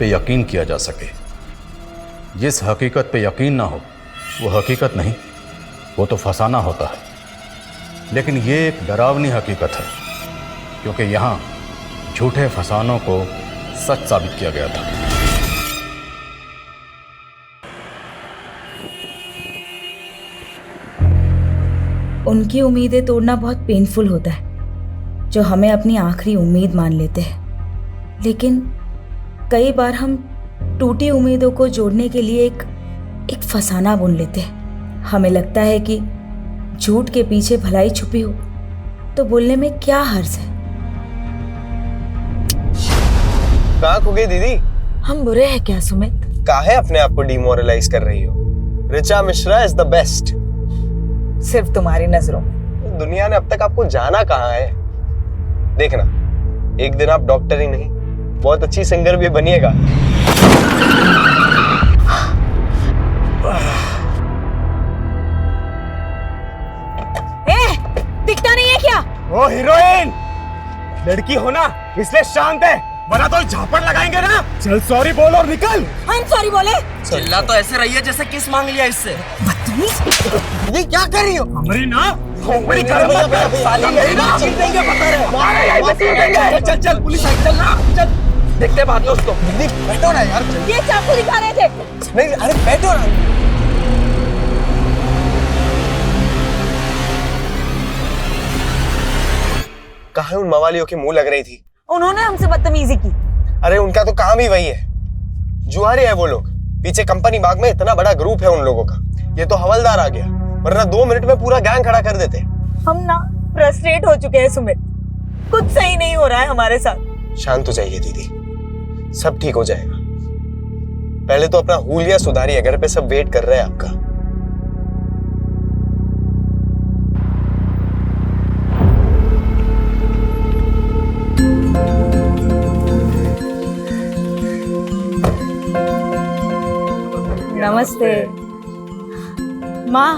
पे यकीन किया जा सके। जिस हकीकत पे यकीन ना हो वो हकीकत नहीं, वो तो फसाना होता है। लेकिन ये एक डरावनी हकीकत है, क्योंकि यहाँ झूठे फसानों को सच साबित किया गया था। उनकी उम्मीदें तोड़ना बहुत पेनफुल होता है, जो हमें अपनी आखिरी उम्मीद मान लेते हैं। लेकिन कई बार हम टूटी उम्मीदों को जोड़ने के लिए एक फसाना बुन लेते हैं। हमें लगता है कि झूठ के पीछे भलाई छुपी हो तो बोलने में क्या हर्ज है। कहाँ खो गई दीदी? हम बुरे हैं क्या सुमित? काहे अपने आप को डिमोरलाइज कर रही हो? Richa Mishra is the best. सिर्फ तुम्हारी नजरों में। दुनिया ने अब तक आपको जाना कहाँ है? देखना, एक दिन आप डॉक्टर ही नहीं, बहुत अच्छी सिंगर भी बनिएगा। दिखता नहीं है क्या? ओ हीरोइन, लड़की हो ना इसलिए शांत है, वरना तो झापड़ लगाएंगे ना। चल सॉरी बोल और निकल। हम सॉरी बोले? चिल्ला तो ऐसे रही है जैसे किस मांग लिया इससे। ये क्या कर रही हो? हमारी ना खोपड़ी कर साली यही ना चीज देंगे, पता है मारे यहीं पे चीज देंगे। चल चल पुलिस आई, चल ना चल, देखते बाद में उसको। दीदी बैठो ना यार। ये चाकू दिखा रहे थे। नहीं अरे बैठो ना। कहाँ उन मवालियों की मुंह लग रही थी? उन्होंने हमसे बदतमीजी की। अरे उनका तो काम ही वही है, जुआरी है वो लोग। पीछे कंपनी बाग में इतना बड़ा ग्रुप है उन लोगों का। ये तो हवलदार आ गया, वरना 2 मिनट में पूरा गैंग खड़ा कर देते। हम ना फ्रस्ट्रेट हो चुके हैं सुमित, कुछ सही नहीं हो रहा है हमारे साथ। शांत हो जाइए दीदी, सब ठीक हो जाएगा। पहले तो अपना हुलिया सुधारिए, घर पे सब वेट कर रहे हैं आपका। नमस्ते माँ,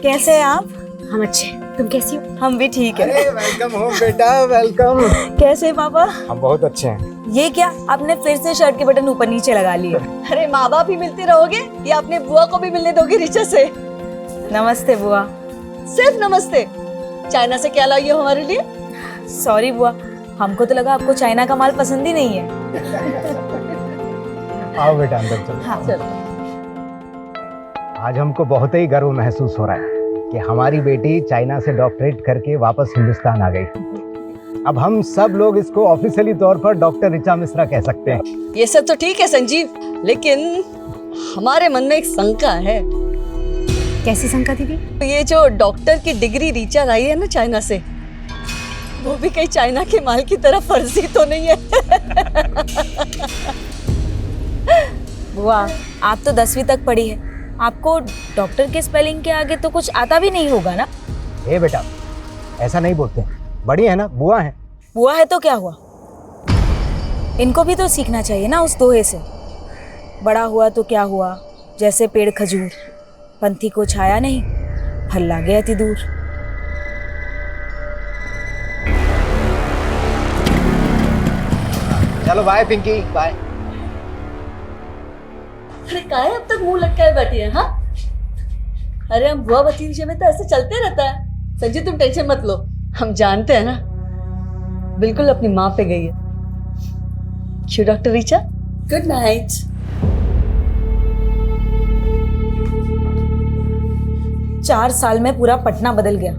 कैसे हैं आप? हम अच्छे, तुम कैसी हो? हम भी ठीक है। वेलकम हो बेटा, वेलकम। कैसे हैं पापा? हम बहुत अच्छे हैं। ये क्या, आपने फिर से शर्ट के बटन ऊपर नीचे लगा लिए? अरे माँ बाप ही मिलते रहोगे या अपने बुआ को भी मिलने दोगे ऋचा से? नमस्ते बुआ। सिर्फ नमस्ते? चाइना से क्या लाई हो हमारे लिए? सॉरी बुआ, हमको तो लगा आपको चाइना का माल पसंद ही नहीं है। आओ बेटा अंदर चलो। हाँ चलो। आज हमको बहुत ही गर्व महसूस हो रहा है कि हमारी बेटी चाइना से डॉक्टरेट करके वापस हिंदुस्तान आ गई। अब हम सब लोग इसको ऑफिशियली तौर पर डॉक्टर ऋचा मिश्रा कह सकते हैं। ये सब तो ठीक है संजीव, लेकिन हमारे मन में एक शंका है। कैसी शंका दीदी? ये जो डॉक्टर की डिग्री ऋचा लाई है ना चाइना से, वो भी कहीं चाइना के माल की तरह फर्जी तो नहीं है? बुआ, आप तो 10वीं तक पढ़ी है, आपको डॉक्टर के स्पेलिंग के आगे तो कुछ आता भी नहीं होगा ना? ए बेटा, ऐसा नहीं बोलते, बड़ी है ना, बुआ है। बुआ है तो क्या हुआ, इनको भी तो सीखना चाहिए ना उस दोहे से। बड़ा हुआ तो क्या हुआ, जैसे पेड़ खजूर, पंथी को छाया नहीं, फल लागे अति दूर। चलो बाय पिंकी, बाय। अरे काहे अब तक मुंह लटकाए बैठी है? हाँ, अरे हम बुआ भतीजे में तो ऐसे चलते रहता है। संजीव तुम टेंशन मत लो, हम जानते हैं ना, बिल्कुल अपनी माँ पे गई है। क्यों डॉक्टर ऋचा? Good night. चार साल में पूरा पटना बदल गया,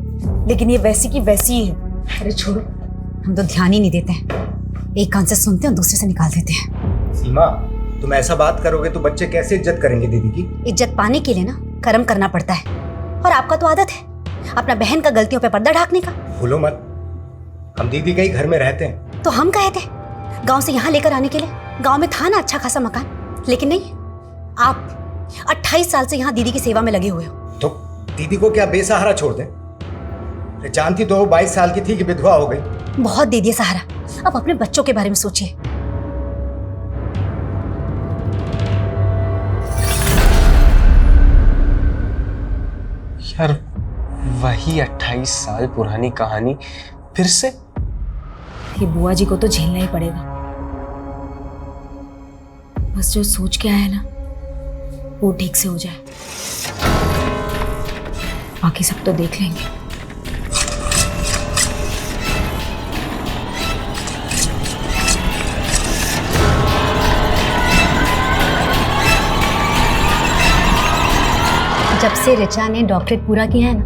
लेकिन ये वैसी की वैसी ही है। अरे छोड़ो, हम तो ध्यान ही नहीं देते हैं, एक कान से सुनते हैं दूसरे से निकाल देते हैं। सीमा, तुम ऐसा बात करोगे तो बच्चे कैसे इज्जत करेंगे दीदी की? इज्जत पाने के लिए ना कर्म करना पड़ता है, और आपका तो आदत है अपना बहन का गलतियों पे पर्दा ढाकने का। भूलो मत, हम दीदी के ही घर में रहते हैं। तो हम कहे थे गांव से यहाँ लेकर आने के लिए, गांव में था ना अच्छा खासा मकान, लेकिन नहीं, आप 28 साल से यहाँ दीदी की सेवा में लगे हुए हो। तो दीदी को क्या बेसहारा छोड़ दें? जानती तो 22 साल की थी कि विधवा हो गई। बहुत दे दिए सहारा, अब अपने बच्चों के बारे में सोचिए। यार वही 28 साल पुरानी कहानी फिर से? ये बुआ जी को तो झेलना ही पड़ेगा। बस जो सोच के आया ना वो ठीक से हो जाए, बाकी सब तो देख लेंगे। जब से ऋचा ने डॉक्टरेट पूरा किया है ना,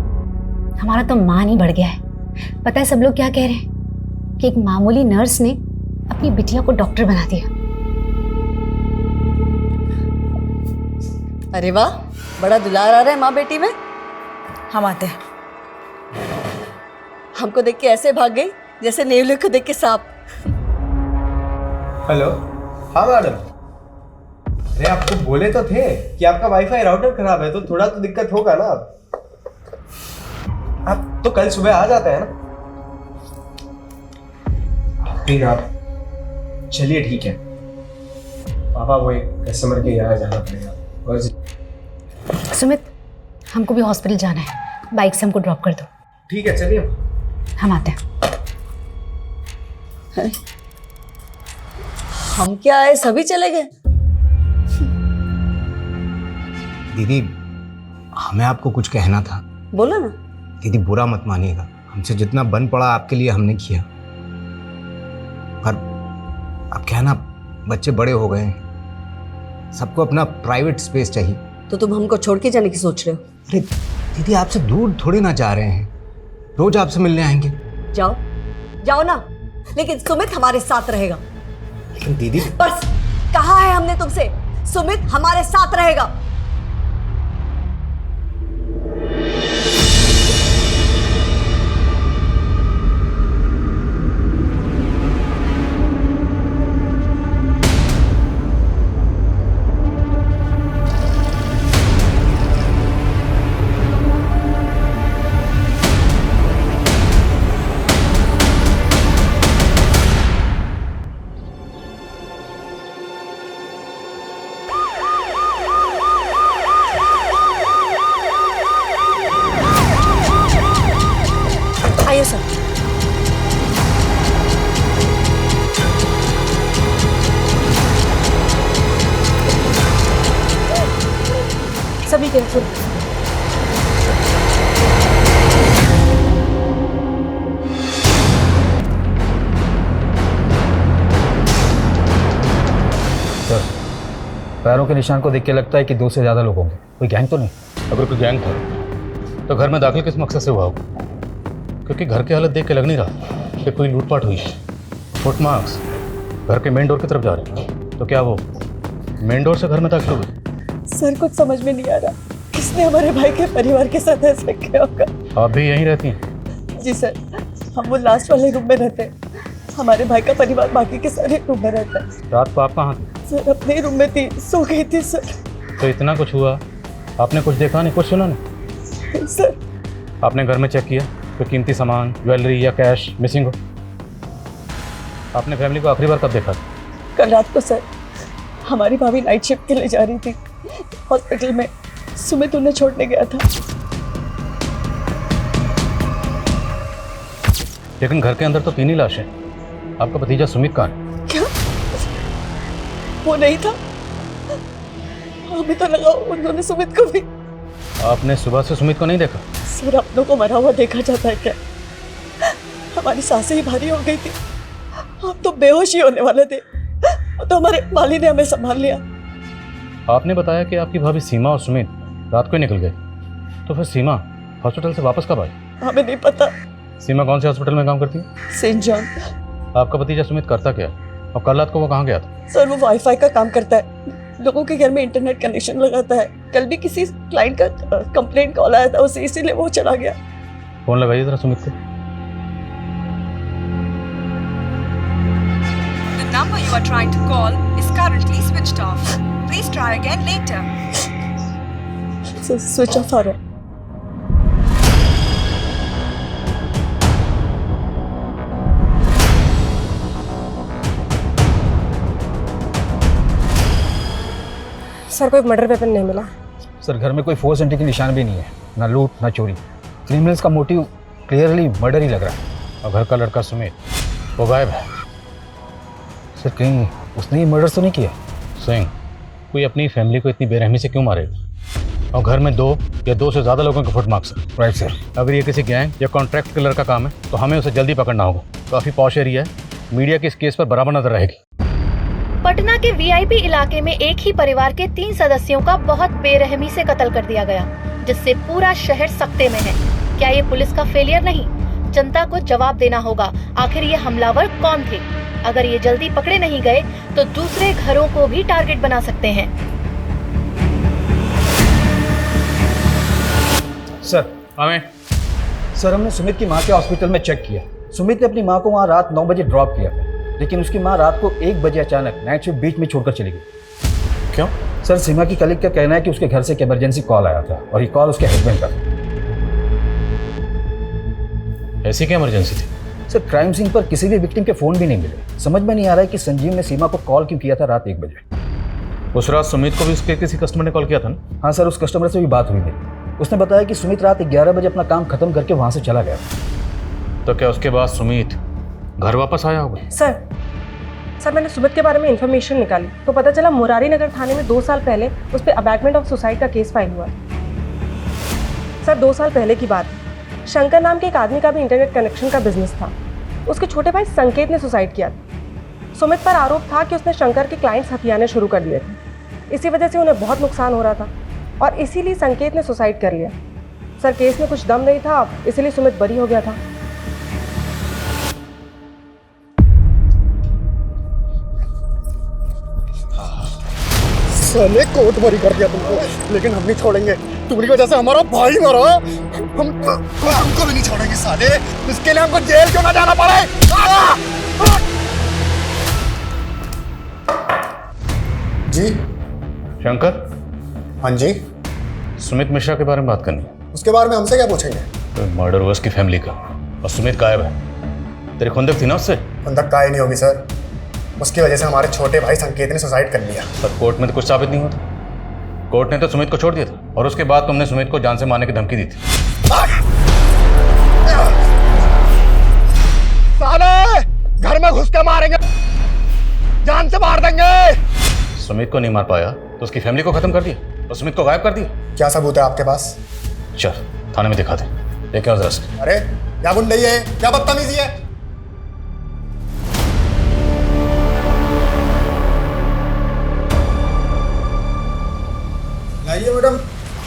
हमारा तो मान ही बढ़ गया है। पता है सब लोग क्या कह रहे हैं कि एक मामूली नर्स ने अपनी बिटिया को डॉक्टर बना दिया। अरे वाह, बड़ा दुलार आ रहा है माँ बेटी में। हम आते हैं। हमको देख के ऐसे भाग गई जैसे नेवले को देख के सांप। हेलो। हाँ मैडम। अरे आपको बोले तो थे कि आपका वाईफाई राउटर खराब है, तो थोड़ा तो दिक्कत होगा ना। आप तो कल सुबह आ जाते हैं ना। प्लीज आप चलिए, ठीक है पापा, वो एक कस्टमर के यहाँ जाना पड़ेगा। और सुमित, हमको भी हॉस्पिटल जाना है, बाइक से हमको ड्रॉप कर दो। ठीक है चलिए, हम आते हैं। हम क्या आए, सभी चले गए। दीदी, हमें आपको कुछ कहना था। बोलो ना। दीदी बुरा मत मानिएगा, हमसे जितना बन पड़ा आपके लिए हमने किया, पर अब क्या है ना, बच्चे बड़े हो गए हैं, सबको अपना प्राइवेट स्पेस चाहिए। तो तुम हमको छोड़ के जाने की सोच रहे हो? अरे दीदी, आपसे दूर थोड़ी ना जा रहे हैं, रोज आपसे मिलने आएंगे। जाओ जाओ ना, लेकिन सुमित हमारे साथ रहेगा। लेकिन दीदी, बस कहा है हमने तुमसे, सुमित हमारे साथ रहेगा। आइए सर। सभी केयरफुल। सर, पैरों के निशान को देख के लगता है कि 2 से ज़्यादा लोग होंगे। कोई गैंग तो नहीं? अगर कोई गैंग था तो घर में दाखिल किस मकसद से हुआ होगा? क्योंकि घर की हालत देख के लग नहीं रहा कि कोई लूटपाट हुई है। फुटमार्क्स घर के मेन डोर की तरफ जा रहे हैं, तो क्या वो मेन डोर से घर में दाखिल हुए? सर कुछ समझ में नहीं आ रहा, किसने हमारे भाई के परिवार के साथ ऐसा किया होगा। आप भी यहीं रहती हैं? जी सर, हम वो लास्ट वाले रूम में रहते हैं। हमारे भाई का परिवार बाकी के सारे रूम में रहता है। रात को आप कहाँ थे? सर अपने रूम में थी, सो गई थी सर। तो इतना कुछ हुआ, आपने कुछ देखा नहीं, कुछ सुना नहीं? सर आपने घर में चेक किया कोई कीमती सामान, ज्वेलरी या कैश मिसिंग हो? आपने फैमिली को आखिरी बार कब देखा? कल रात को सर, हमारी भाभी नाइट शिफ्ट के लिए जा रही थी हॉस्पिटल में, सुमित उन्हें छोड़ने गया था। लेकिन घर के अंदर तो 3 ही लाशें। आपका भतीजा सुमित कहाँ है? क्या वो नहीं था? हमें तो लगा उन्होंने सुमित को भी। आपने सुबह से सुमित को नहीं देखा? सर अपनों को मरा हुआ देखा जाता है क्या? हमारी सांसें ही भारी हो गई थी, हम तो बेहोश ही होने वाले थे, तो हमारे माली ने हमें संभाल लिया। आपने बताया कि आपकी भाभी सीमा और सुमित रात को ही निकल गए, तो फिर सीमा हॉस्पिटल से वापस कब आई? हमें नहीं पता। सीमा कौन से हॉस्पिटल में काम करती है? Saint John. आपका भतीजा सुमित करता क्या है? और कल रात को वो कहाँ गया था? सर वो वाईफाई का काम करता है, लोगों के घर में इंटरनेट कनेक्शन लगाता है। कल भी किसी क्लाइंट का कंप्लेंट कॉल आया था उसे, इसीलिए वो चला गया। फोन लगाइए जरा सुमित को। The number you are trying to call is currently switched off. Please try again later. Switch off आ रहा है। सर कोई मर्डर वेपन नहीं मिला। सर घर में कोई फोर्स एंट्री के निशान भी नहीं है, ना लूट ना चोरी। क्रिमिनल्स का मोटिव क्लियरली मर्डर ही लग रहा है। और घर का लड़का सुमित वो गायब है। सर कहीं उसने ही मर्डर तो नहीं किया? सिंह, कोई अपनी फैमिली को इतनी बेरहमी से क्यों मारेगा? और घर में 2 या 2 से ज़्यादा लोगों के फुट मार्क्स हैं। Right sir. अगर ये किसी गैंग या कॉन्ट्रैक्ट किलर का काम है तो हमें उसे जल्दी पकड़ना होगा। काफ़ी पॉश एरिया है, मीडिया की इस केस पर बराबर नजर रहेगी। पटना के वीआईपी इलाके में एक ही परिवार के 3 सदस्यों का बहुत बेरहमी से कत्ल कर दिया गया, जिससे पूरा शहर सख्ते में है। क्या ये पुलिस का फेलियर नहीं? जनता को जवाब देना होगा, आखिर ये हमलावर कौन थे? अगर ये जल्दी पकड़े नहीं गए तो दूसरे घरों को भी टारगेट बना सकते हैं। सर हमें सर हमने सुमित की माँ के हॉस्पिटल में चेक किया। सुमित ने अपनी माँ को वहाँ रात 9 बजे ड्रॉप किया था, लेकिन उसकी माँ रात को 1 बजे अचानक नाइट शिफ्ट बीच में छोड़कर चली गई। क्यों? सर सीमा की कलीग का कहना है कि उसके घर से एक इमरजेंसी कॉल आया था और ये कॉल उसके हस्बैंड का था। ऐसी क्या इमरजेंसी थी? सर क्राइम सीन पर किसी भी विक्टिम के फ़ोन भी नहीं मिले। समझ में नहीं आ रहा है कि संजीव ने सीमा को कॉल क्यों किया था रात 1 बजे। उस रात सुमित को भी उसके किसी कस्टमर ने कॉल किया था ना? हाँ सर, उस कस्टमर से भी बात हुई मेरी। उसने बताया कि सुमित रात 11 बजे अपना काम खत्म करके वहाँ से चला गया। तो क्या उसके बाद सुमित घर वापस आया होगा? सर मैंने सुमित के बारे में इन्फॉर्मेशन निकाली तो पता चला मुरारी नगर थाने में 2 साल पहले उस पर अबैटमेंट ऑफ सुसाइड का केस फाइल हुआ। सर 2 साल पहले की बात है। शंकर नाम के एक आदमी का भी इंटरनेट कनेक्शन का बिजनेस था। उसके छोटे भाई संकेत ने सुसाइड किया था। सुमित पर आरोप था कि उसने शंकर के क्लाइंट्स हथियाने शुरू कर दिए थे। इसी वजह से उन्हें बहुत नुकसान हो रहा था और इसीलिए संकेत ने सुसाइड कर लिया। सर केस में कुछ दम नहीं था, इसीलिए सुमित बरी हो गया था। साले कोर्ट भरी कर दिया तुमको, लेकिन हम नहीं छोड़ेंगे। तुम्हारी वजह से हमारा भाई मरा, हमको भी नहीं छोड़ेंगे साले। इसके लिए हमको जेल क्यों ना जाना पड़े? जी शंकर। हाँ जी। सुमित मिश्रा के बारे में बात करनी है। उसके बारे में हमसे क्या पूछेंगे? तो मर्डर हुआ उसकी फैमिली का और सुमित गायब है। तेरी खुंदक थी ना उससे? खुंदक काहे नहीं होगी सर, उसकी वजह से हमारे छोटे भाई संकेत ने सुसाइड कर लिया। पर कोर्ट में तो कुछ साबित नहीं होता। कोर्ट ने तो सुमित को छोड़ दिया था और उसके बाद तुमने सुमित को जान से मारने की धमकी दी थी। साले घर में घुस के मारेंगे, जान से मार देंगे। सुमित को नहीं मार पाया तो उसकी फैमिली को खत्म कर दिया और सुमित को गायब कर दिया। क्या सबूत है आपके पास? चल थाने में दिखा दे। लेके आओ जरा से। अरे क्या गुंडई है, क्या बदतमीजी है? लाइए मैडम,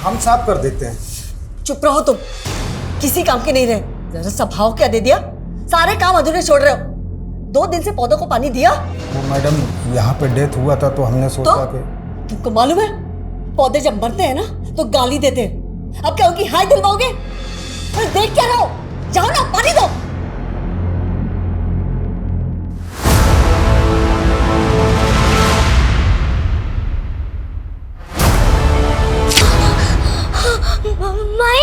हम साफ कर देते हैं। चुप रहो तुम, किसी काम के नहीं रहे। जरा सा भाव क्या दे दिया, सारे काम अधूरे छोड़ रहे हो। 2 दिन से पौधों को पानी दिया? वो मैडम यहाँ पे डेथ हुआ था तो हमने सोचा कि तुमको मालूम है पौधे जब मरते हैं ना तो गाली देते हैं। अब क्या उनकी हाय दिलवाओगे? अरे देख क्या रहो, जाओ ना पानी दो। माई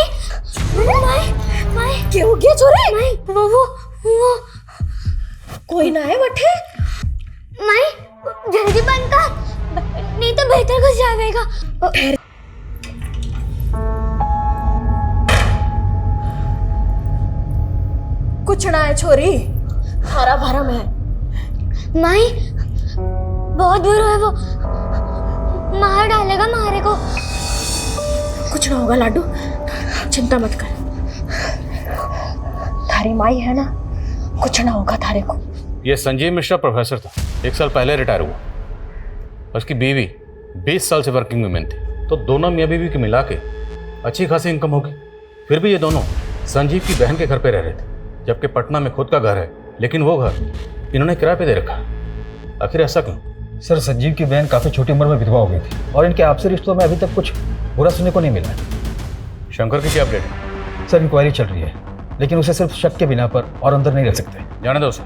माई माई क्या हो गया छोरे? वो कोई ना है बट्टे। माई जल्दी बंद कर, नहीं तो बेहतर कुछ जाएगा। कुछ ना है छोरी, हरा भरम है। माई बहुत बुरा है वो, मार डालेगा मारे को। कुछ ना होगा लाडू, चिंता मत कर। थारी माई है ना, कुछ ना होगा थारे को। ये संजीव मिश्रा प्रोफेसर था, 1 साल पहले रिटायर हुआ। उसकी बीवी 20 साल से वर्किंग वुमेन थी, तो दोनों मियाँ बीवी के मिला के अच्छी खासी इनकम होगी। फिर भी ये दोनों संजीव की बहन के घर पे रह रहे थे, जबकि पटना में खुद का घर है, लेकिन वो घर इन्होंने किराए पे दे रखा। आखिर ऐसा क्यों? सर संजीव की बहन काफ़ी छोटी उम्र में विधवा हो गई थी और इनके आपसी रिश्तों में अभी तक कुछ बुरा सुनने को नहीं मिला है। शंकर की क्या अपडेट है? सर इंक्वायरी चल रही है, लेकिन उसे सिर्फ शक के बिना पर और अंदर नहीं रख सकते। जाने दो उसे,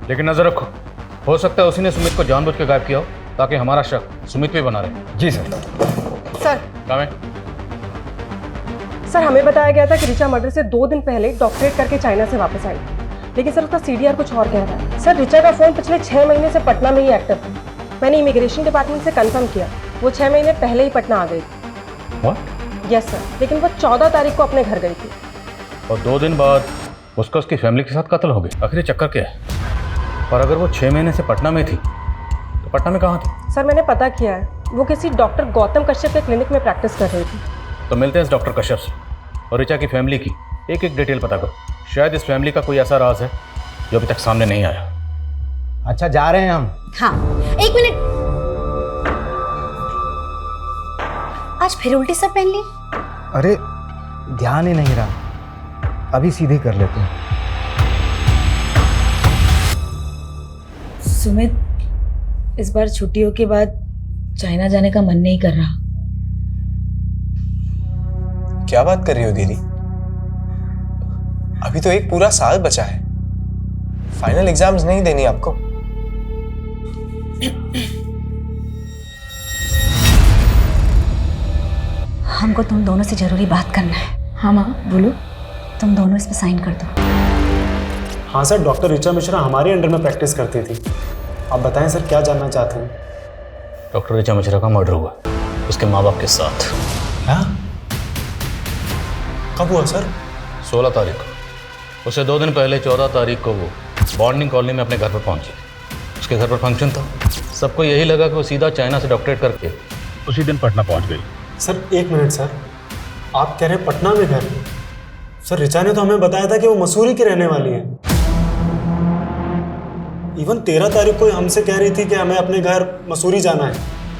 लेकिन नजर रखो, हो सकता है उसी ने सुमित को जानबूझ के गायब किया हो ताकि हमारा शक सुमित पे बना रहे। जी सर। सर काम है। सर हमें बताया गया था कि रिचा मर्डर से 2 दिन पहले डॉक्टरेट करके चाइना से वापस आई, लेकिन सर उसका सीडीआर कुछ और कह रहा है। सर रिचा का फोन पिछले 6 महीने से पटना में ही एक्टिव था। मैंने इमिग्रेशन डिपार्टमेंट से कंफर्म किया, वो 6 महीने पहले ही पटना आ गई थी। व्हाट? यस सर, लेकिन वो 14 तारीख को अपने घर गई थी। और 2 दिन बाद उसका उसकी फैमिली के साथ कत्ल हो गया। आखिर चक्कर क्या है? और अगर वो 6 महीने से पटना में थी तो पटना में कहाँ थी? सर मैंने पता किया है, वो किसी डॉक्टर गौतम कश्यप के क्लिनिक में प्रैक्टिस कर रही थी। तो मिलते हैं इस डॉक्टर कश्यप से और ऋचा की फैमिली की एक एक डिटेल पता करो। शायद इस फैमिली का कोई ऐसा राज है जो अभी तक सामने नहीं आया। अच्छा, जा रहे हैं हम। हाँ, 1 मिनट। आज फिर उल्टी सब पहन ली? अरे ध्यान ही नहीं रहा, अभी सीधे कर लेते हैं। सुमित, इस बार छुट्टियों के बाद चाइना जाने का मन नहीं कर रहा। क्या बात कर रही हो दीदी? अभी तो एक पूरा साल बचा है। फाइनल एग्जाम्स नहीं देनी आपको? हमको तुम दोनों से जरूरी बात करना है। हाँ माँ, बोलो। तुम दोनों इस पे साइन कर दो। हाँ सर, डॉक्टर ऋचा मिश्रा हमारे अंडर में प्रैक्टिस करती थी। आप बताएं सर, क्या जानना चाहते हैं? डॉक्टर ऋचा मिश्रा का मर्डर हुआ उसके माँ बाप के साथ। हाँ? कब हुआ सर? 16 तारीख को। उससे 2 दिन पहले 14 तारीख को वो बॉन्डिंग कॉलोनी में अपने घर पर पहुंची। उसके घर पर फंक्शन था। सबको यही लगा कि वो सीधा चाइना से डॉक्टरेट करके उसी दिन पटना पहुंच गई। सर 1 मिनट सर, आप कह रहे हैं पटना में घर? सर ऋचा ने तो हमें बताया था कि वो मसूरी की रहने वाली है। इवन 13 तारीख को हमसे कह रही थी कि हमें अपने घर मसूरी जाना है।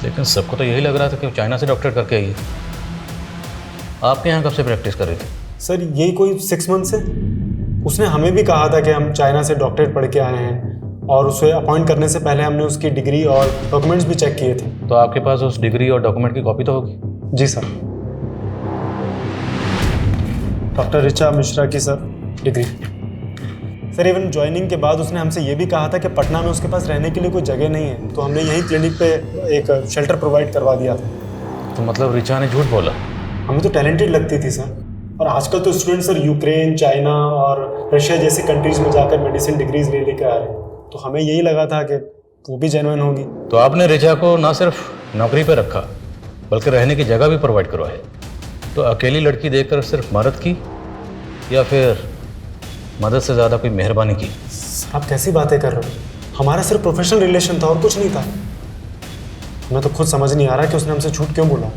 लेकिन सबको तो यही लग रहा था कि वो चाइना से डॉक्टरेट करके आई है। आपके यहाँ कब से प्रैक्टिस कर रही थी? सर यही कोई 6 मंथ से। उसने हमें भी कहा था कि हम चाइना से डॉक्टरेट पढ़ के आए हैं, और उसे अपॉइंट करने से पहले हमने उसकी डिग्री और डॉक्यूमेंट्स भी चेक किए थे। तो आपके पास उस डिग्री और डॉक्यूमेंट की कॉपी तो होगी? जी सर। डॉक्टर ऋचा मिश्रा की sir degree. Sir even joining के बाद उसने हमसे ये भी कहा था कि पटना में उसके पास रहने के लिए कोई जगह नहीं है, तो हमने यही क्लिनिक पे एक शेल्टर प्रोवाइड करवा दिया था। तो मतलब ऋचा ने झूठ बोला? हमें तो टैलेंटेड लगती थी सर। और आजकल तो स्टूडेंट सर यूक्रेन, चाइना और रशिया जैसी कंट्रीज में जाकर मेडिसिन डिग्रीज ले लेकर आ रहे हैं, तो हमें यही लगा था कि वो भी जेन्युइन होगी। तो आपने ऋचा को ना सिर्फ नौकरी पर रखा बल्कि रहने की जगह भी प्रोवाइड करवाई। तो अकेली लड़की देखकर सिर्फ मदद की या फिर मदद से ज़्यादा कोई मेहरबानी की? सर आप कैसी बातें कर रहे हो? हमारा सिर्फ प्रोफेशनल रिलेशन था और कुछ नहीं था। मैं तो खुद समझ नहीं आ रहा कि उसने हमसे झूठ क्यों बोला।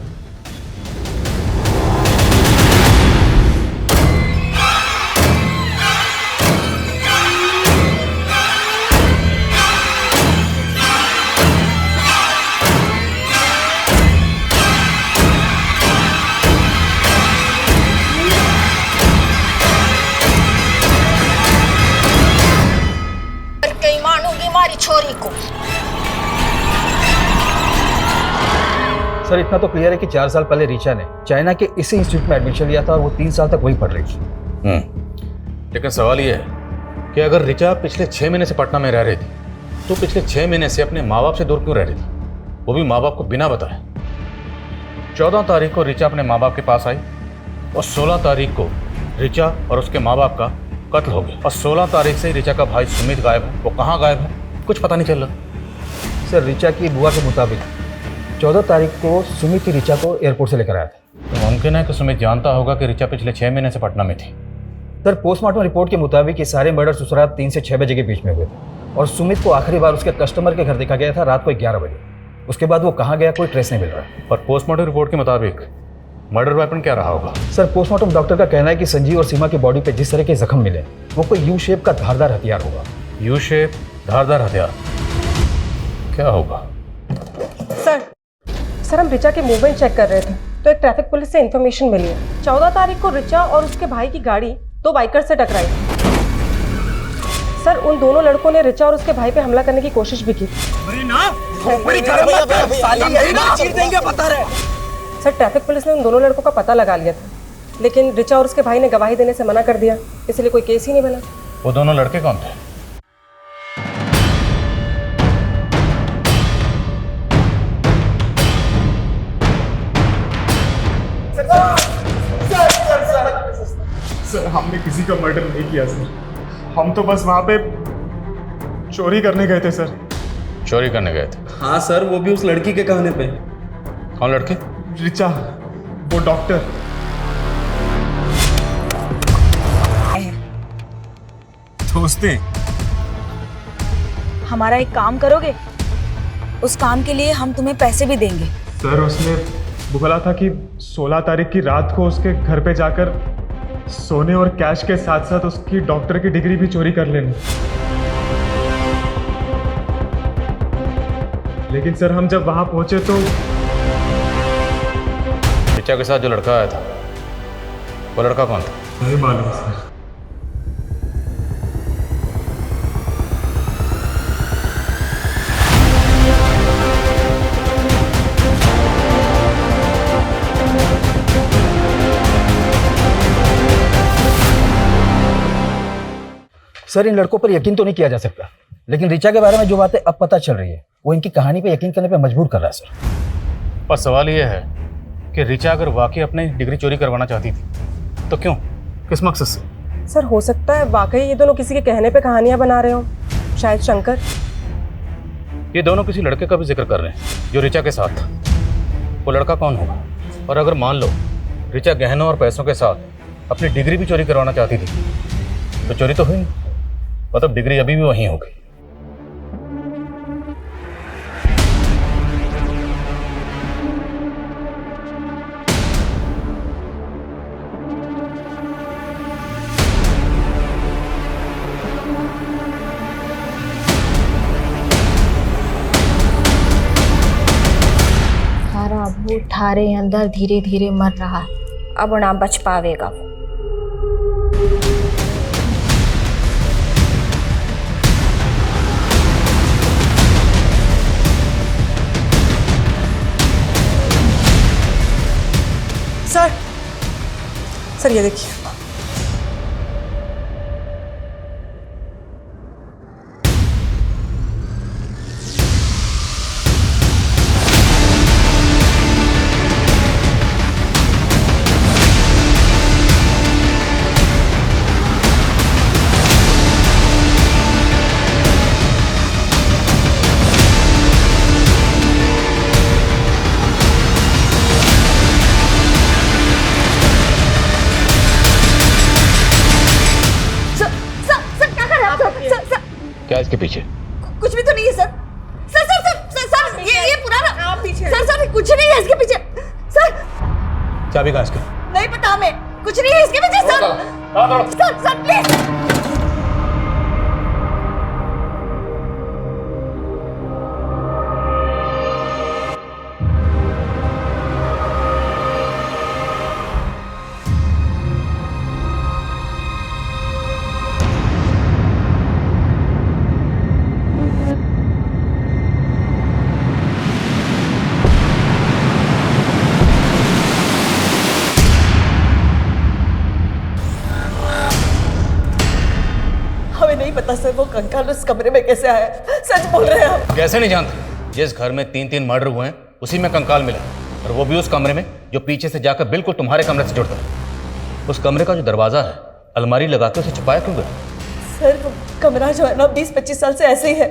सर इतना तो क्लियर है कि 4 साल पहले ऋचा ने चाइना के इसी इंस्टीट्यूट में एडमिशन लिया था और वो 3 साल तक वहीं पढ़ रही थी। लेकिन सवाल ये है कि अगर ऋचा पिछले 6 महीने से पटना में रह रही थी तो पिछले 6 महीने से अपने माँ बाप से दूर क्यों रह रही थी, वो भी माँ बाप को बिना बताए? 14 तारीख को ऋचा अपने माँ बाप के पास आई और 16 तारीख को ऋचा और उसके माँ बाप का कत्ल हो गया। और 16 तारीख से ऋचा का भाई सुमित गायब है। वो कहाँ गायब है कुछ पता नहीं चल रहा। सर ऋचा की बुआ के मुताबिक 14 तारीख को सुमित ऋचा को एयरपोर्ट से लेकर आया था। तो मुमकिन है कि सुमित जानता होगा कि ऋचा पिछले 6 महीने से पटना में थी। सर पोस्टमार्टम रिपोर्ट के मुताबिक ये सारे मर्डर्स उस रात 3 से 6 बजे के बीच में हुए थे और सुमित को आखिरी बार उसके कस्टमर के घर देखा गया था रात को 11 बजे। उसके बाद वो कहाँ गया कोई ट्रेस नहीं मिल रहा। और पोस्टमार्टम रिपोर्ट के मुताबिक मर्डर वेपन क्या रहा होगा? सर पोस्टमार्टम डॉक्टर का कहना है कि संजीव और सीमा की बॉडी पे जिस तरह के जख्म मिले वो कोई यू शेप का धारदार हथियार होगा। यू शेप धारदार हथियार क्या होगा? सर हम ऋचा के मूवमेंट चेक कर रहे थे तो एक ट्रैफिक पुलिस से इन्फॉर्मेशन मिली है 14 तारीख को ऋचा और उसके भाई की गाड़ी 2 बाइकर से टकराई। सर उन दोनों लड़कों ने ऋचा और उसके भाई पे हमला करने की कोशिश भी की। सर ट्रैफिक पुलिस ने उन दोनों लड़कों का पता लगा लिया था, लेकिन ऋचा और उसके भाई ने गवाही देने से मना कर दिया, इसलिए कोई केस ही नहीं बना। वो दोनों लड़के कौन थे? सर हमने किसी का मर्डर नहीं किया सर, हम तो बस वहाँ पे चोरी करने गए थे सर। चोरी करने गए थे? हाँ सर, वो भी उस लड़की के कहने पे। कौन लड़की? ऋचा, वो डॉक्टर। दोस्ती। हमारा एक काम करोगे? उस काम के लिए हम तुम्हें पैसे भी देंगे। सर उसने बोला था कि 16 तारीख की रात को उसके घर पे जाकर सोने और कैश के साथ साथ उसकी डॉक्टर की डिग्री भी चोरी कर लेनी। लेकिन सर हम जब वहां पहुंचे तो ऋचा के साथ जो लड़का आया था वो लड़का कौन था? नहीं मालूम सर। सर इन लड़कों पर यकीन तो नहीं किया जा सकता, लेकिन ऋचा के बारे में जो बातें अब पता चल रही है वो इनकी कहानी पे यकीन करने पे मजबूर कर रहा है सर। पर सवाल यह है कि ऋचा अगर वाकई अपनी डिग्री चोरी करवाना चाहती थी तो क्यों, किस मकसद से? सर हो सकता है वाकई ये दोनों किसी के कहने पे कहानियां बना रहे हो, शायद शंकर। ये दोनों किसी लड़के का भी जिक्र कर रहे हैं जो ऋचा के साथ था। वो लड़का कौन होगा? और अगर मान लो ऋचा गहनों और पैसों के साथ अपनी डिग्री भी चोरी करवाना चाहती थी तो चोरी तो हुई नहीं, मतलब डिग्री अभी भी वहीं होगी। थारा वो थारे अंदर धीरे धीरे मर रहा, अब ना बच पावेगा। सर ये देखिए, क्या इसके पीछे? कुछ भी तो नहीं है sir. Sir sir sir sir, sir ये पुराना आप पीछे। सर सर कुछ नहीं है इसके पीछे सर। चाबी कहाँ इसकी? नहीं पता हमें, कुछ नहीं है इसके पीछे सर। Sir sir please. नहीं पता सर वो कंकाल उस कमरे में कैसे आया। सच बोल रहे हैं आप? कैसे नहीं जानते? जिस घर में 3-3 मर्डर हुए हैं उसी में कंकाल मिला, और वो भी उस कमरे में जो पीछे से जाकर बिल्कुल तुम्हारे कमरे से जुड़ता है। उस कमरे का जो दरवाजा है अलमारी लगा के उसे छुपाया क्यों गया? सर वो कमरा जो है ना 20-25 साल से ऐसे ही है,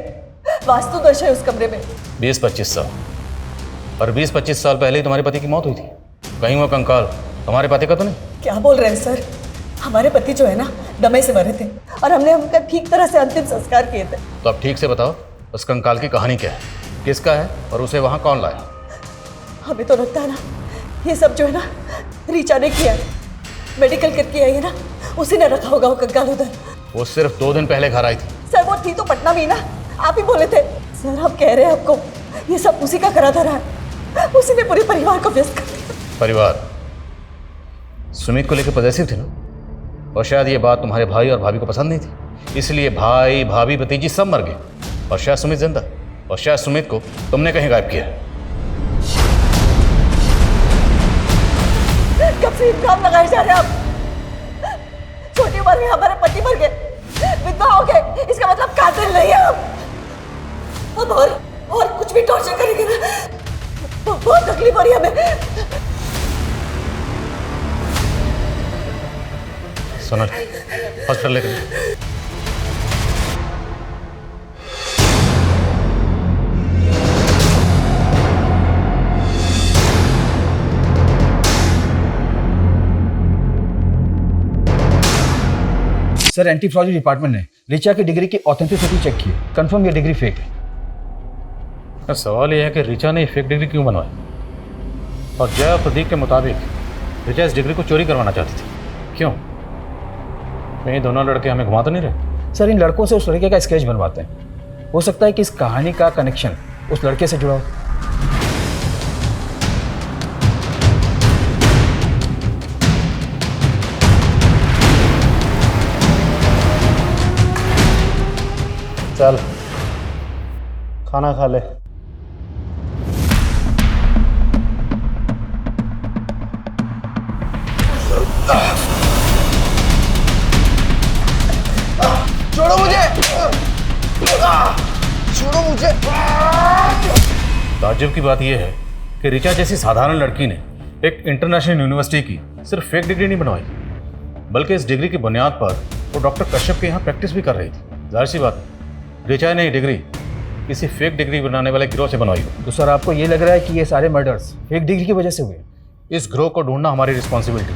वास्तु दोष है उस कमरे में। 20-25 साल? और 20-25 साल पहले ही तुम्हारे पति की मौत हुई थी। कहीं वो कंकाल तुम्हारे पति का तो नहीं? क्या बोल रहे हैं सर? हमारे पति जो है ना दमे से मरे थे और हमने उनका ठीक तरह से अंतिम संस्कार किए थे। तो अब ठीक से बताओ उस कंकाल की कहानी क्या है, किसका है और उसे वहाँ कौन लाया? हमें तो लगता है ना ये सब जो है ना ऋचा ने किया है। मेडिकल करके आई है ना, उसी ने रखा होगा वो कंकाल उधर। वो सिर्फ 2 दिन पहले घर आई थी। सर वो थी तो पटना में ही ना, आप ही बोले थे। सर हम कह रहे हैं आपको ये सब उसी का करा धरा है, उसी ने पूरे परिवार को व्यस्त कर दिया। परिवार? सुमित को लेकर पॉजिटिव थे ना, और शायद ये बात तुम्हारे भाई और भाभी को पसंद नहीं थी, इसलिए भाई भाभी भतीजी सब मर गए और शायद सुमित जिंदा, और शायद सुमित को तुमने कहीं गायब किया। कब से इल्जाम लगाए जा रहे हैं आप? छोटी उम्र में हमारे पति मर गए, विधवा हो गए, इसका मतलब कातिल नहीं है हम। अब और कुछ भी टॉर्चर करेंगे ना, बहुत तकलीफ हो रही है हमें। सोनल हॉस्पिटल लेकर सर एंटी फ्रॉड डिपार्टमेंट ने ऋचा की डिग्री की ऑथेंटिसिटी चेक की, कंफर्म ये डिग्री फेक है। सवाल यह है कि ऋचा ने फेक डिग्री क्यों बनवाई? और जय और प्रदीप के मुताबिक ऋचा इस डिग्री को चोरी करवाना चाहती थी। क्यों? ये दोनों लड़के हमें घुमा तो नहीं रहे? सर इन लड़कों से उस लड़के का स्केच बनवाते हैं, हो सकता है कि इस कहानी का कनेक्शन उस लड़के से जुड़ा हो। चल खाना खा ले। छोड़ो मुझे, छोड़ो मुझे। ताज्जुब की बात यह है कि ऋचा जैसी साधारण लड़की ने एक इंटरनेशनल यूनिवर्सिटी की सिर्फ फेक डिग्री नहीं बनवाई, बल्कि इस डिग्री की बुनियाद पर वो डॉक्टर कश्यप के यहाँ प्रैक्टिस भी कर रही थी। जाहिर सी बात, ऋचा ने ये डिग्री किसी फेक डिग्री बनाने वाले गिरोह से बनवाई हो। तो सर आपको ये लग रहा है कि ये सारे मर्डर्स फेक डिग्री की वजह से हुए? इस गिरोह को ढूंढना हमारी रिस्पॉन्सिबिलिटी,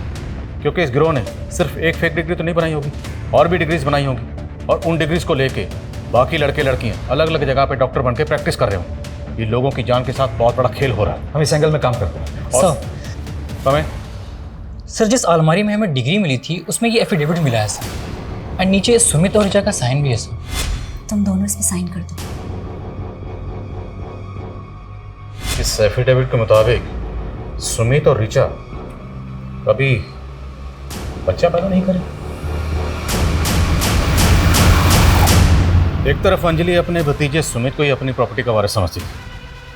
क्योंकि इस गिरोह ने सिर्फ एक फेक डिग्री तो नहीं बनाई होगी, और भी डिग्रीज बनाई होंगी, और उन डिग्रीज को लेके बाकी लड़के लड़कियां अलग अलग जगह पे डॉक्टर बनके प्रैक्टिस कर रहे होंगे। ये लोगों की जान के साथ बहुत बड़ा खेल हो रहा है। हम इस एंगल में काम करते हैं। समय सर जिस अलमारी में हमें डिग्री मिली थी उसमें ये एफिडेविट मिला है सर, और नीचे सुमित और ऋचा का साइन भी है सर। तुम दोनों इसमें साइन कर दो। इस एफिडेविट के मुताबिक सुमित और ऋचा कभी बच्चा पैदा नहीं करे। एक तरफ अंजलि अपने भतीजे सुमित को ही अपनी प्रॉपर्टी का वारिस समझती थी,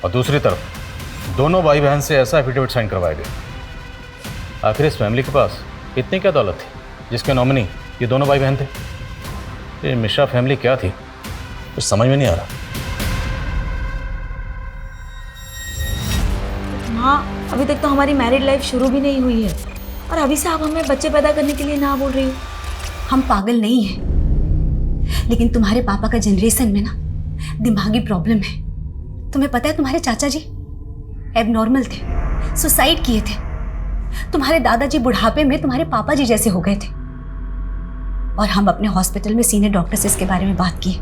और दूसरी तरफ दोनों भाई बहन से ऐसा एफिडेविट साइन करवाया गया। आखिर इस फैमिली के पास इतनी क्या दौलत थी जिसके नॉमिनी ये दोनों भाई बहन थे? ये मिश्रा फैमिली क्या थी कुछ समझ में नहीं आ रहा। माँ, अभी तक तो हमारी मैरिड लाइफ शुरू भी नहीं हुई है और अभी से आप हमें बच्चे पैदा करने के लिए ना बोल रही हो। हम पागल नहीं हैं, लेकिन तुम्हारे पापा का जनरेशन में ना दिमागी प्रॉब्लम है। तुम्हें पता है तुम्हारे चाचा जी एबनॉर्मल थे, सुसाइड किए थे। तुम्हारे दादाजी बुढ़ापे में तुम्हारे पापा जी जैसे हो गए थे। और हम अपने हॉस्पिटल में सीनियर डॉक्टर से इसके बारे में बात की।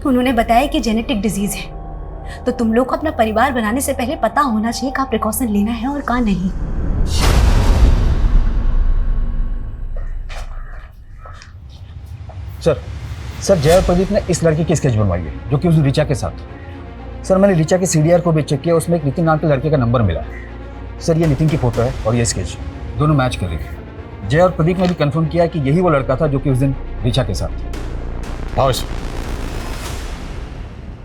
उन्होंने बताया कि जेनेटिक डिजीज है, तो तुम लोग को अपना परिवार बनाने से पहले पता होना चाहिए कहाँ प्रिकॉशन लेना है और कहाँ नहीं। सर जय और प्रदीप ने इस लड़की की स्केच बनवाई है जो कि उस ऋचा के साथ। सर मैंने ऋचा के CDR को भी चेक किया, उसमें एक नितिन नाम के लड़के का नंबर मिला। सर ये नितिन की फोटो है और ये स्केच दोनों मैच कर रही है। जय और प्रदीप ने भी कंफर्म किया कि यही वो लड़का था जो कि उस दिन ऋचा के साथ। हाँ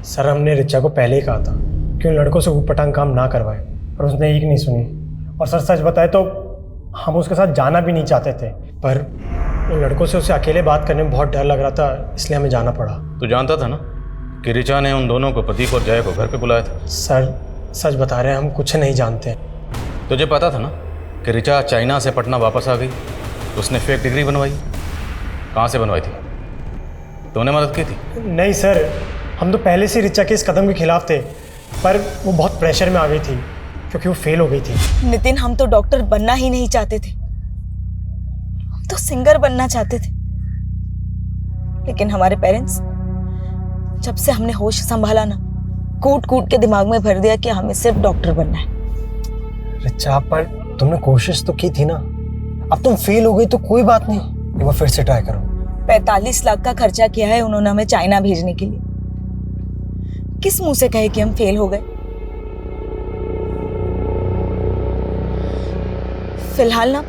सर हमने ऋचा को पहले ही कहा था कि उन लड़कों से ऊटपटांग काम ना करवाए, पर उसने एक नहीं सुनी। और सर सच बताए तो हम उसके साथ जाना भी नहीं चाहते थे, पर उन लड़कों से उसे अकेले बात करने में बहुत डर लग रहा था, इसलिए हमें जाना पड़ा। तो जानता था ना कि ऋचा ने उन दोनों को, प्रदीप और जय को, घर पे बुलाया था? सर सच बता रहे हैं, हम कुछ नहीं जानते। तुझे पता था ना कि ऋचा चाइना से पटना वापस आ गई, तो उसने फेक डिग्री बनवाई। कहाँ से बनवाई थी? तूने मदद की थी? नहीं सर, हम तो पहले से ऋचा के इस कदम के खिलाफ थे, पर वो बहुत प्रेशर में आ गई थी क्योंकि वो फेल हो गई थी। नितिन, हम तो डॉक्टर बनना ही नहीं चाहते थे, हम तो सिंगर बनना चाहते थे। लेकिन हमारे पेरेंट्स, जब से हमने होश संभाला ना, कूट कूट के दिमाग में भर दिया कि हमें सिर्फ डॉक्टर बनना है। ऋचा, पर तुमने कोशिश तो की थी ना। अब तुम फेल हो गई तो कोई बात नहीं, एक बार फिर से ट्राई करो। 45 लाख का खर्चा किया है उन्होंने हमें चाइना भेजने के लिए। किस मुंह से कहे कि हम फेल हो गए? फिलहाल ना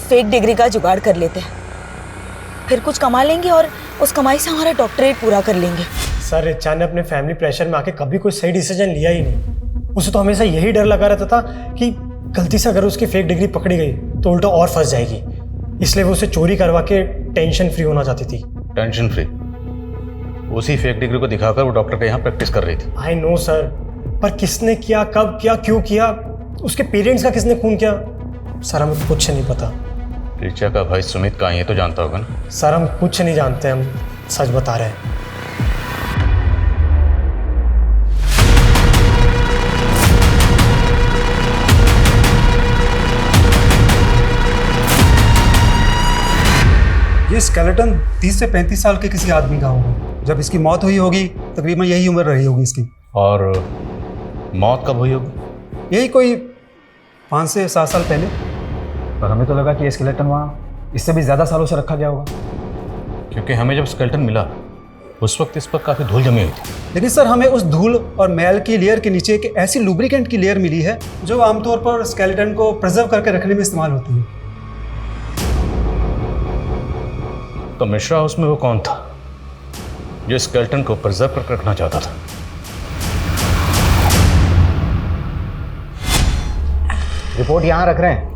फेक डिग्री का जुगाड़ कर लेते हैं, फिर कुछ कमा लेंगे और उस कमाई से हमारा डॉक्टरेट पूरा कर लेंगे। सर ऋचा ने अपने फैमिली प्रेशर में आके कभी कोई सही डिसीजन लिया ही नहीं। उसे तो हमेशा यही डर लगा रहता था कि गलती से अगर उसकी फेक डिग्री पकड़ी गई तो उल्टा और फंस जाएगी, इसलिए वो उसे चोरी करवा के टेंशन फ्री होना चाहती थी। Tension free? उसी फेक डिग्री को दिखाकर वो डॉक्टर के यहाँ प्रैक्टिस कर रही थी। आई नो सर, पर किसने किया, कब किया, क्यों किया, उसके पेरेंट्स का किसने खून किया, सर हमें कुछ नहीं पता। ऋचा का भाई सुमित कहाँ है तो जानता होगा ना? सर हम कुछ नहीं जानते, हम सच बता रहे हैं। ये स्केलेटन 30 से 35 साल के किसी आदमी का होगा। जब इसकी मौत हुई होगी तकरीबन यही उम्र रही होगी इसकी। और मौत कब हुई होगी? यही कोई 5 से 7 साल पहले। पर हमें तो लगा कि ये स्केलेटन वहाँ इससे भी ज़्यादा सालों से रखा गया होगा। क्योंकि हमें जब स्केलेटन मिला उस वक्त इस पर काफ़ी धूल जमी हुई थी। लेकिन सर हमें उस धूल और मैल की लेयर के नीचे एक ऐसी लुब्रिकेंट की लेयर मिली है जो आमतौर पर स्केलेटन को प्रिजर्व करके रखने में इस्तेमाल होती है। तो मिश्रा हाउस में वो कौन था जो स्केलेटन को प्रिजर्व करके रखना चाहता था? रिपोर्ट यहाँ रख रहे हैं।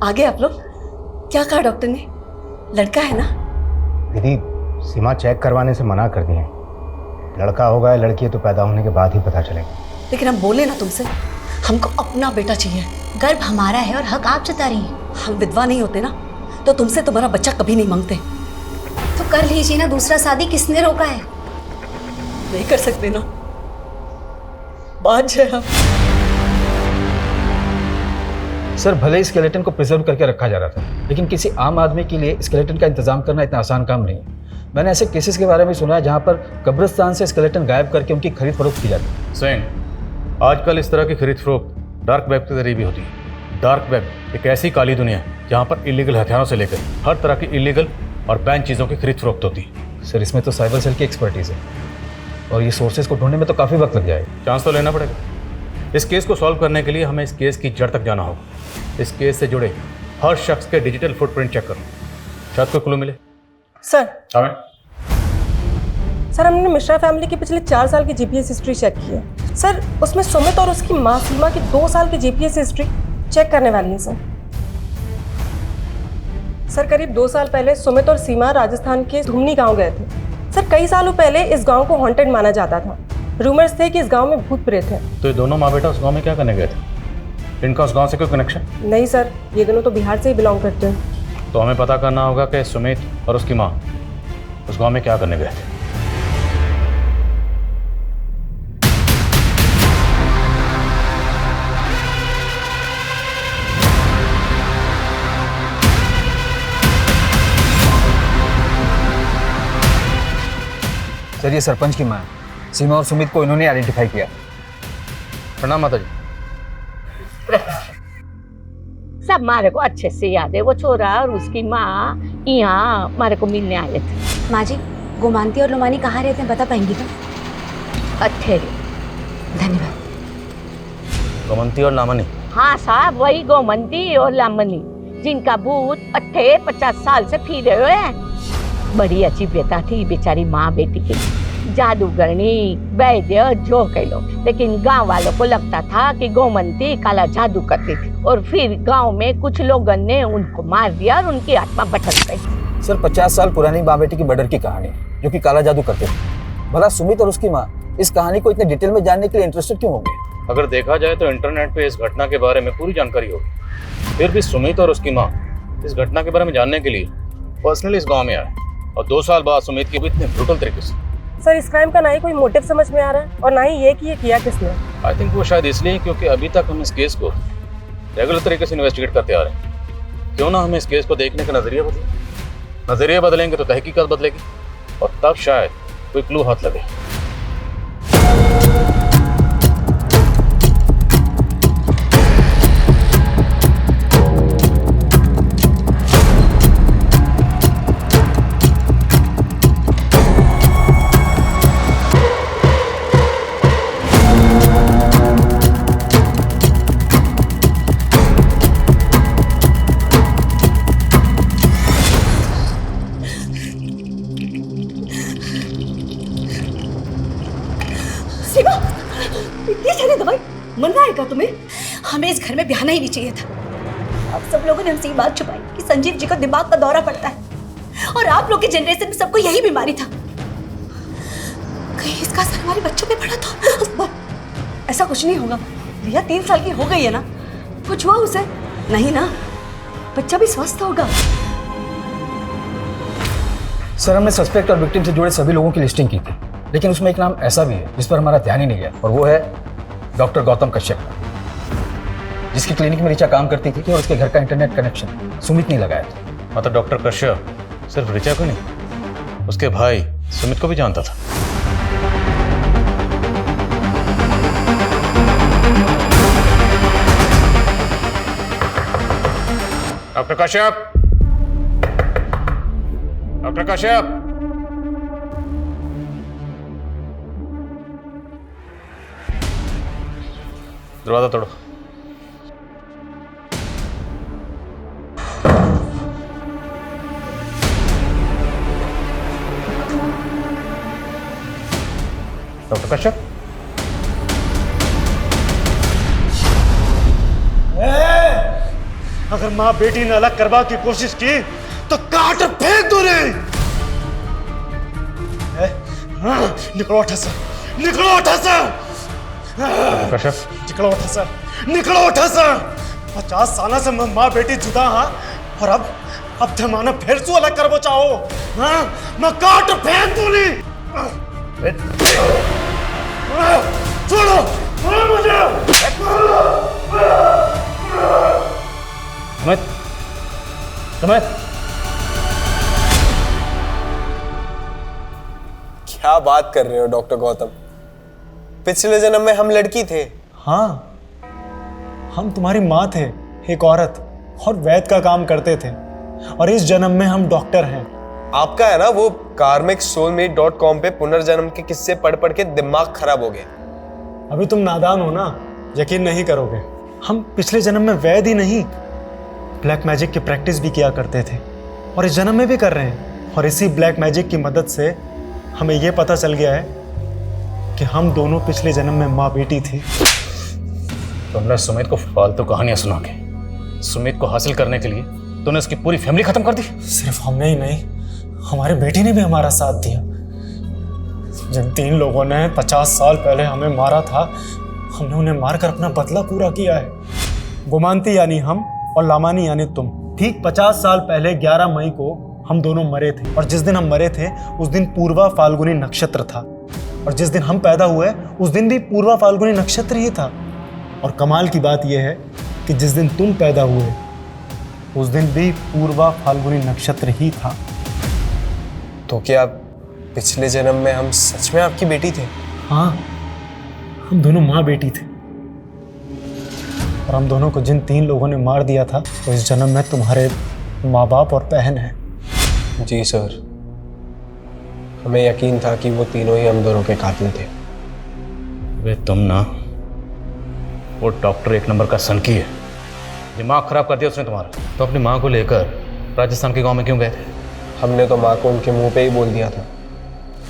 आगे आप लोग क्या कहा डॉक्टर ने? लड़का है ना? दीदी सीमा चेक करवाने से मना कर दिए। लड़का होगा या लड़की है तो पैदा होने के बाद ही पता चलेगा। लेकिन हम बोले ना तुमसे, हमको अपना बेटा चाहिए। गर्भ हमारा है और हक आप जता रही हैं। हम विधवा नहीं होते ना तो तुमसे तुम्हारा बच्चा कभी नहीं मांगते। तो कर लीजिए ना, दूसरा शादी किसने रोका है? नहीं कर सकते ना, बात है हम। सर भले ही स्केलेटन को प्रिजर्व करके रखा जा रहा था, लेकिन किसी आम आदमी के लिए स्केलेटन का इंतजाम करना इतना आसान काम नहीं है। मैंने ऐसे केसेस के बारे में सुना है जहां पर कब्रिस्तान से स्केलेटन गायब करके उनकी खरीद फरोख्त की जाती है। सिंह, आजकल इस तरह की खरीद फरोख्त डार्क वेब के जरिए भी होती है। डार्क वेब एक ऐसी काली दुनिया है जहाँ पर इलीगल हथियारों से लेकर हर तरह की इलीगल और बैन चीज़ों की खरीद फरोख्त होती है। सर इसमें तो साइबर सेल की एक्सपर्टीज़ है और ये सोर्सेज को ढूंढने में तो काफ़ी वक्त लग जाएगा। चांस तो लेना पड़ेगा। इस केस को सॉल्व करने के लिए हमें इस केस की जड़ तक जाना होगा। इस केस से जुड़े हर शख्स के डिजिटल फुटप्रिंट चेक करो, शायद कोई क्लू मिले। सर हमें सर हमने मिश्रा फैमिली की पिछले 4 साल की जीपीएस हिस्ट्री चेक की है सर। उसमें सुमित और उसकी माँ सीमा की 2 साल की जीपीएस हिस्ट्री चेक करने वाली है सर। सर करीब 2 साल पहले सुमित और सीमा राजस्थान के धुमनी गांव गए थे सर। कई सालों पहले इस गांव को हॉन्टेड माना जाता था। रूमर्स थे कि इस गांव में भूत प्रेत है। तो ये दोनों माँ बेटा उस गांव में क्या करने गए थे? इनका उस गांव से कोई कनेक्शन? नहीं सर, ये दोनों तो बिहार से ही बिलोंग करते हैं। तो हमें पता करना होगा कि सुमित और उसकी माँ उस गांव में क्या करने गए थे। सर ये सरपंच की माँ है। सीमा और सुमित को इन्होंने आइडेंटिफाई किया। प्रणाम माता जी। सब मारे को अच्छे से याद है। वो छोरा और उसकी माँ यहाँ मारे को मिलने आए थे। माँ जी, गोमांती और लोमानी कहाँ रहते हैं बता पाएंगी तो? अठेरे। धन्यवाद। गोमंती और लामनी? हाँ साहब, वही गोमंती और लामनी जिनका भूत 50 साल से फिर रहे हैं। बड़ी अच्छी बेटा थी बेचारी माँ बेटी की, जादूगरनी वैद्य जो कह लो। लेकिन गांव वालों को लगता था कि गोमंती काला जादू करती थी और फिर गांव में कुछ लोगों ने उनको मार दिया और उनकी आत्मा भटक गई। सर 50 साल पुरानी माँ बेटी की मर्डर की कहानी जो कि काला जादू करते थे। भला सुमित और उसकी माँ इस कहानी को इतने डिटेल में जानने के लिए इंटरेस्टेड क्यों होंगे? अगर देखा जाए तो इंटरनेट पे इस घटना के बारे में पूरी जानकारी होगी। फिर भी सुमित और उसकी माँ इस घटना के बारे में जानने के लिए पर्सनली इस गाँव में आए और 2 साल बाद सुमित की भी इतने ब्रूटल तरीके से। सर इस क्राइम का ना ही कोई मोटिव समझ में आ रहा है और ना ही ये कि ये किया किसने। आई थिंक वो शायद इसलिए क्योंकि अभी तक हम इस केस को रेगुलर तरीके से इन्वेस्टिगेट करते आ रहे हैं। क्यों ना हमें इस केस को देखने का नजरिया बदले। नजरिया बदलेंगे तो तहकीकात बदलेगी और तब शायद कोई क्लू हाथ लगे। मन रहा है क्या तुम्हें? हमें इस घर में ब्याहना ही नहीं चाहिए था। आप सब लोगों ने हमसे ये बात छुपाई कि संजीव जी को दिमाग का दौरा पड़ता है और आप लोग की जनरेशन में सबको यही बीमारी था। कहीं इसका असर हमारे बच्चों पे पड़ा तो? ऐसा कुछ नहीं होगा। रिया 3 साल की हो गई है ना, कुछ हुआ उसे? नहीं ना, बच्चा भी स्वस्थ होगा। सर हमने सस्पेक्ट और विक्टिम से जुड़े सभी लोगों की लिस्टिंग की थी, लेकिन उसमें एक नाम ऐसा भी है जिस पर हमारा ध्यान ही नहीं गया और वो है डॉक्टर गौतम कश्यप, जिसकी क्लिनिक में ऋचा काम करती थी और उसके घर का इंटरनेट कनेक्शन सुमित ने लगाया था। मतलब डॉक्टर कश्यप सिर्फ ऋचा को नहीं, उसके भाई सुमित को भी जानता था। डॉक्टर कश्यप, डॉक्टर कश्यप, दरवाजा तोड़ो। डॉक्टर कश्यप, अगर माँ बेटी ने अलग करवा की कोशिश की तो काट फेंक दो रे। निकलो उठा सर, निकलो उठा सर, कश्यप, निकलो उठा सर, निकलो उठा सर। 50 साल से माँ बेटी जुदा हाँ, और अब जमाना फिर से अलग करवा चाहो हाँ? मैं काट फेंक दूंगी। छोड़ो, छोड़ो मुझे। सुमित, सुमित, क्या बात कर रहे हो डॉक्टर गौतम? पिछले जन्म में हम लड़की थे। हाँ, हम तुम्हारी माँ थे, एक औरत, और वैद्य का काम करते थे, और इस जन्म में हम डॉक्टर हैं। आपका है ना वो karmicsoulmate.com पे पुनर्जन्म के किस्से पढ़ पढ़ के दिमाग खराब हो गया। अभी तुम नादान हो ना, यकीन नहीं करोगे। हम पिछले जन्म में वैद्य ही नहीं, ब्लैक मैजिक की प्रैक्टिस भी किया करते थे, और इस जन्म में भी कर रहे हैं। और इसी ब्लैक मैजिक की मदद से हमें यह पता चल गया है कि हम दोनों पिछले जन्म में माँ बेटी थी। तुमने सुमित को फालतू कहानियां सुना के सुमित को हासिल करने के लिए तूने उसकी पूरी फैमिली खत्म कर दी। सिर्फ हमने ही नहीं, हमारी बेटी ने भी हमारा साथ दिया। जिन 3 लोगों ने 50 साल पहले हमें मारा था, हमने उन्हें मारकर अपना बदला पूरा किया है। गोमांती यानी हम और लामानी यानी तुम। ठीक 50 साल पहले 11 मई को हम दोनों मरे थे, और जिस दिन हम मरे थे उस दिन पूर्वा फाल्गुनी नक्षत्र था, और जिस दिन हम पैदा हुए उस दिन भी पूर्वा फाल्गुनी नक्षत्र ही था। और कमाल की बात यह है कि जिस दिन तुम पैदा हुए उस दिन भी पूर्वा फाल्गुनी नक्षत्र ही था। तो क्या पिछले जन्म में हम सच में आपकी बेटी थे? हाँ, हम दोनों माँ बेटी थे, और हम दोनों को जिन 3 लोगों ने मार दिया था वो इस जन्म में तुम्हारे माँ बाप और बहन हैं। जी सर, हमें यकीन था कि वो तीनों ही हम दोनों के कातिल थे। वे तुम ना, वो डॉक्टर 1 नंबर का सनकी है, दिमाग खराब कर दिया उसने तुम्हारा। तो अपनी माँ को लेकर राजस्थान के गांव में क्यों गए थे? हमने तो माँ को उनके मुंह पे ही बोल दिया था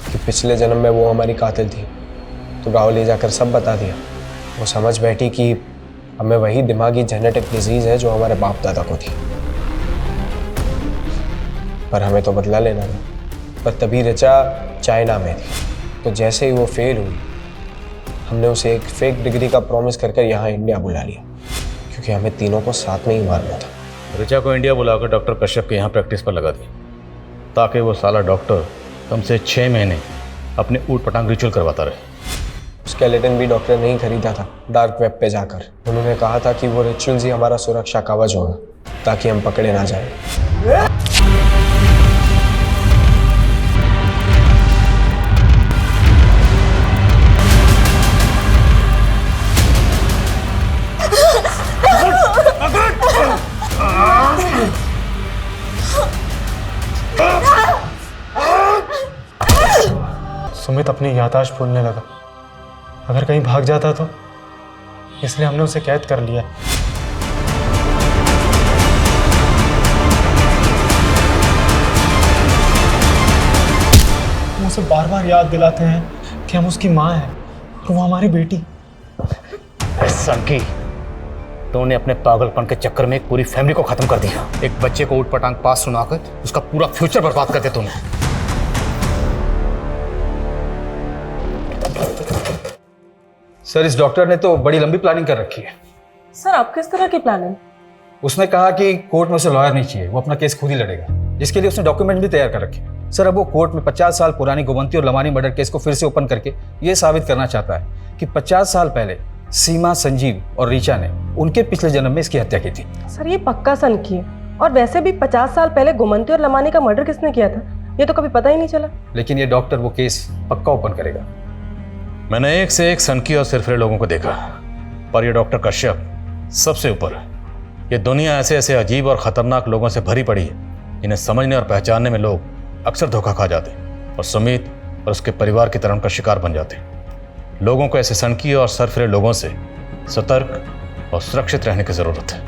कि पिछले जन्म में वो हमारी कातिल थी, तो गाँव ले जाकर सब बता दिया। वो समझ बैठी कि हमें वही दिमागी जेनेटिक डिजीज़ है जो हमारे बाप दादा को थी, पर हमें तो बदला लेना था। पर तभी ऋचा चाइना में थी, तो जैसे ही वो फेल हुई हमने उसे एक फेक डिग्री का प्रॉमिस करके यहाँ इंडिया बुला लिया, क्योंकि हमें तीनों को साथ में ही मारना था। ऋचा को इंडिया बुलाकर डॉक्टर कश्यप के यहाँ प्रैक्टिस पर लगा दी, ताकि वो साला डॉक्टर तुमसे 6 महीने अपने ऊट पटांग रिचुअल करवाता रहे। स्केलेटन भी डॉक्टर ने ही खरीदा था डार्क वेब पे जाकर। उन्होंने कहा था कि वो रिचुअल्स ही हमारा सुरक्षा कवच होगा, ताकि हम पकड़े ना जाए। सुमित अपनी याददाश्त भूलने लगा। अगर कहीं भाग जाता तो, इसलिए हमने उसे कैद कर लिया। हम उसे बार बार याद दिलाते हैं कि हम उसकी माँ हैं और वो हमारी बेटी। सनकी, तूने अपने पागलपन के चक्कर में एक पूरी फैमिली को खत्म कर दिया। एक बच्चे को ऊट पटांग पास सुनाकर उसका पूरा फ्यूचर बर्बाद कर दिया तूने। सर, इस डॉक्टर ने तो बड़ी लंबी प्लानिंग कर रखी है। सर, आप किस तरह की प्लानिंग? उसने कहा कि कोर्ट में उसे लॉयर नहीं चाहिए, वो अपना केस खुद ही लड़ेगा, जिसके लिए उसने डॉक्यूमेंट भी तैयार कर रखे हैं। सर, अब वो कोर्ट में 50 साल पुरानी गोमंती और लमानी मर्डर केस को फिर से ओपन करके ये साबित करना चाहता है कि 50 साल पहले सीमा, संजीव और रीचा ने उनके पिछले जन्म में इसकी हत्या की थी। सर, ये पक्का सनकी है, और वैसे भी 50 साल पहले गोमंती और लमानी का मर्डर किसने किया था ये तो कभी पता ही नहीं चला। लेकिन ये डॉक्टर वो केस पक्का ओपन करेगा। मैंने एक से एक सनकी और सिरफिरे लोगों को देखा, पर ये डॉक्टर कश्यप सबसे ऊपर है। ये दुनिया ऐसे ऐसे अजीब और ख़तरनाक लोगों से भरी पड़ी है जिन्हें समझने और पहचानने में लोग अक्सर धोखा खा जाते हैं और सुमित और उसके परिवार की तरह उनका शिकार बन जाते हैं। लोगों को ऐसे सनकी और सरफिरे लोगों से सतर्क और सुरक्षित रहने की ज़रूरत है।